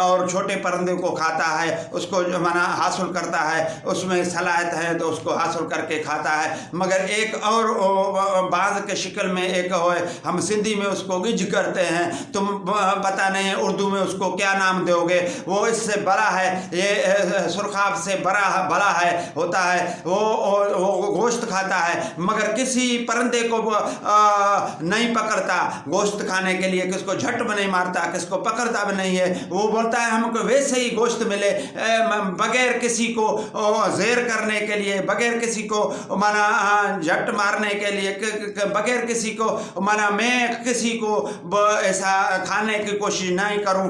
اور چھوٹے پرندے کو کھاتا ہے، اس کو جو منا حاصل کرتا ہے، اس میں صلاحیت ہے تو اس کو حاصل کر کے کھاتا ہے۔ مگر ایک اور باز کے شکل میں ایک ہے، ہم سندھی میں اس کو گج کرتے ہیں، تم پتہ نہیں اردو میں اس کو کیا نام دو گے، وہ اس سے بڑا ہے، یہ سرخاب سے بڑا ہے ہوتا ہے، وہ گوشت کھاتا ہے مگر کسی پرندے کو نہیں پکڑتا گوشت کھانے کے لیے، کس کو جھٹ میں نہیں مارتا، کس کو پکڑتا بھی نہیں ہے۔ وہ بولتا ہے ہم کو ویسے ہی گوشت ملے، بغیر کسی کو زیر کرنے کے لیے، بغیر کسی کو مانا جھٹ مارنے کے لیے، بغیر کسی کو مانا میں کسی کو ایسا کھانے کی کوشش نہیں کروں،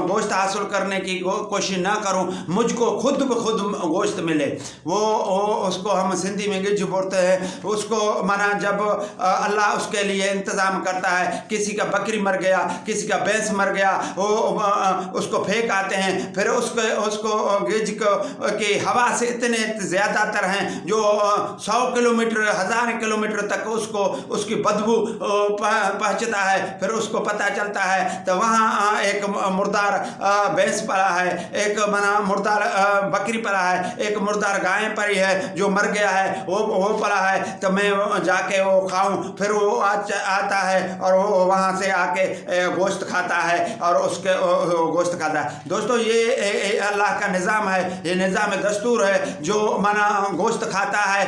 گوشت حاصل کرنے کی کوشش نہ کروں، مجھ کو خود بخود گوشت ملے۔ وہ اس کو ہم سندھی میں گج بولتے ہیں۔ اس کو مانا جب اللہ اس کے لیے انتظام کرتا ہے، کسی کا بکری مر گیا، کسی کا بھینس مر گیا، وہ اس کو پھینک آتے ہیں، پھر اس کو گج کی ہوا سے اتنے زیادہ تر ہیں جو 100 کلومیٹر 1000 کلومیٹر تک اس کی بدبو پہنچتا ہے، پھر اس کو پتہ چلتا ہے تو وہاں ایک مردار بھینس پڑا ہے، ایک مردار بکری پڑا ہے، ایک مردار گائے پڑی ہے جو مر گیا ہے، وہ پڑا ہے، تو میں جا کے وہ کھاؤں۔ پھر وہ آتا ہے اور وہ وہاں سے آ کے گوشت کھاتا ہے اور اس کے گوشت کھاتا ہے۔ دوستو یہ اللہ کا نظام ہے، یہ نظام دستور ہے، جو منا گوشت کھاتا ہے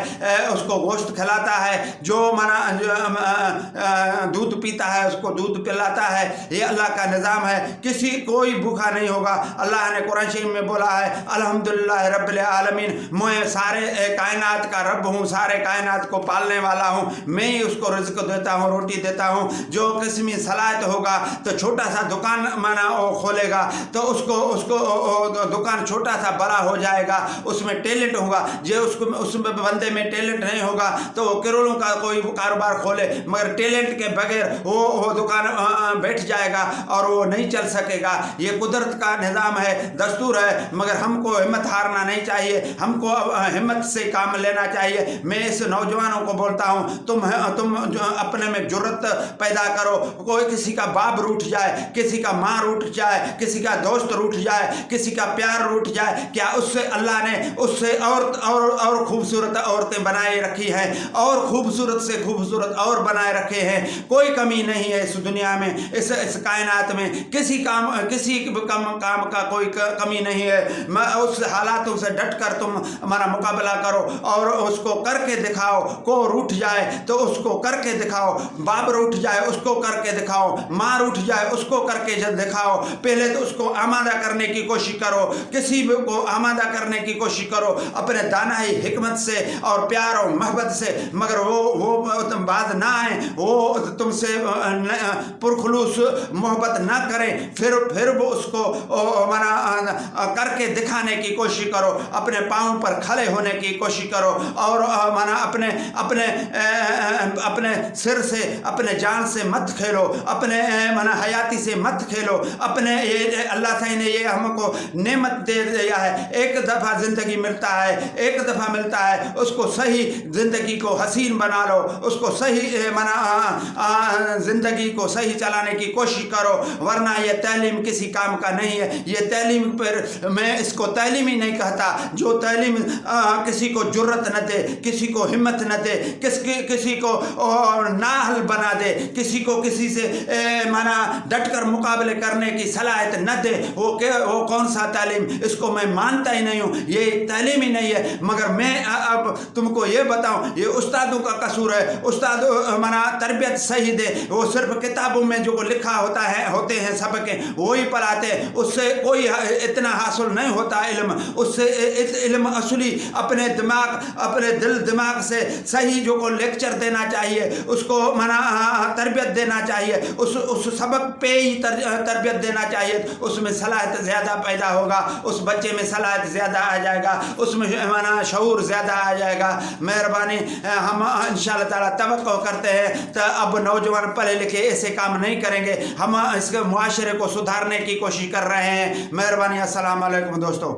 اس کو گوشت کھلاتا ہے، جو منا دودھ پیتا ہے اس کو دودھ پلاتا ہے، یہ اللہ کا نظام ہے۔ کوئی بھوکا نہیں ہوگا۔ اللہ نے قرآن شریف میں بولا ہے الحمدللہ رب العالمین، میں سارے کائنات کا رب ہوں، سارے کائنات کو پالنے والا ہوں، میں ہی اس کو رزق دیتا ہوں، روٹی دیتا ہوں۔ جو قسمی صلاحیت ہوگا تو چھوٹا سا دکان مانا کھولے گا تو اس کو دکان چھوٹا سا بڑا ہو جائے گا، اس میں ٹیلنٹ ہوگا۔ جو اس بندے میں ٹیلنٹ نہیں ہوگا تو وہ کروڑوں کا کوئی کاروبار کھولے مگر ٹیلنٹ کے بغیر وہ دکان بیٹھ جائے گا اور وہ نہیں چل سکے گا۔ یہ قدرت کا نظام ہے، دستور ہے، مگر ہم کو ہمت ہارنا نہیں چاہیے، ہم کو ہمت سے کام لینا چاہیے۔ میں اس نوجوانوں کو بولتا ہوں تم اپنے میں جرت پیدا کرو۔ کوئی کسی کا باپ روٹھ جائے، کسی کا ماں روٹھ جائے، کسی کا دوست روٹھ جائے، کسی کا پیار روٹھ جائے، کیا اس سے اللہ نے اس سے اور خوبصورت عورتیں بنائے رکھی ہیں، اور خوبصورت سے خوبصورت اور بنائے رکھے ہیں۔ کوئی کمی نہیں ہے اس دنیا میں، اس کائنات میں کسی کام کا کوئی کمی نہیں ہے۔ اس حالاتوں سے ڈٹ کر تم ہمارا مقابلہ کرو اور اس کو کر کے دکھاؤ۔ کو روٹھ جائے تو اس کو کر کے دکھاؤ، باپ روٹھ جائے اس کو کر کے دکھاؤ، ماں روٹھ جائے اس کو کر کے دکھاؤ۔ پہلے تو اس کو آمادہ کرنے کی کوشش کرو، کسی بھی کو آمادہ کرنے کی کوشش کرو اپنے دانائی حکمت سے اور پیار اور محبت سے، مگر وہ بات نہ آئیں، وہ تم سے پرخلوص محبت نہ کریں، پھر وہ اس کو کر کے دکھانے کی کوشش کرو، اپنے پاؤں پر کھڑے ہونے کی کوشش کرو، اور اپنے سر سے اپنے جان سے مت کھیلو، اپنے حیاتی سے مت کھیلو۔ اپنے اللہ تعالیٰ نے یہ ہم کو نعمت دے دیا ہے، ایک دفعہ زندگی ملتا ہے، ایک دفعہ ملتا ہے، اس کو صحیح زندگی کو حسین بنا لو، اس کو صحیح زندگی کو صحیح چلانے کی کوشش کرو، ورنہ یہ تعلیم کسی کام کا نہیں ہے۔ یہ تعلیم پر میں اس کو تعلیم ہی نہیں کہتا، جو تعلیم کسی کو جرت نہ دے، کسی کو ہمت نہ دے، کسی کو نااہل بنا دے، کسی کو کسی سے ڈٹ کر مقابلے کرنے کی صلاحیت نہ دے، وہ کون سا تعلیم؟ اس کو میں مانتا ہی نہیں ہوں، یہ تعلیم ہی نہیں ہے۔ مگر میں اب تم کو یہ بتاؤں، یہ استادوں کا قصور ہے۔ استاد تربیت صحیح دے، وہ صرف کتابوں میں جو لکھا ہوتے ہیں سبق وہی پڑھاتے ہیں، اس سے کوئی اتنا حاصل نہیں ہوتا علم۔ اس سے علم اصلی اپنے دل دماغ سے صحیح جو کو لیکچر دینا چاہیے، اس کو تربیت دینا چاہیے، اس سبق پہ ہی تربیت دینا چاہیے، اس میں صلاحیت زیادہ پیدا ہوگا، اس بچے میں صلاحیت زیادہ آ جائے گا، اس میں شعور زیادہ آ جائے گا۔ مہربانی، ہم انشاءاللہ تعالیٰ توقع کرتے ہیں تو اب نوجوان پڑھے لکھے ایسے کام نہیں کریں گے، ہم اس کے معاشرے کو سدھارنے کی کوشش کر رہے ہیں۔ مہربانی، السلام علیکم دوستو۔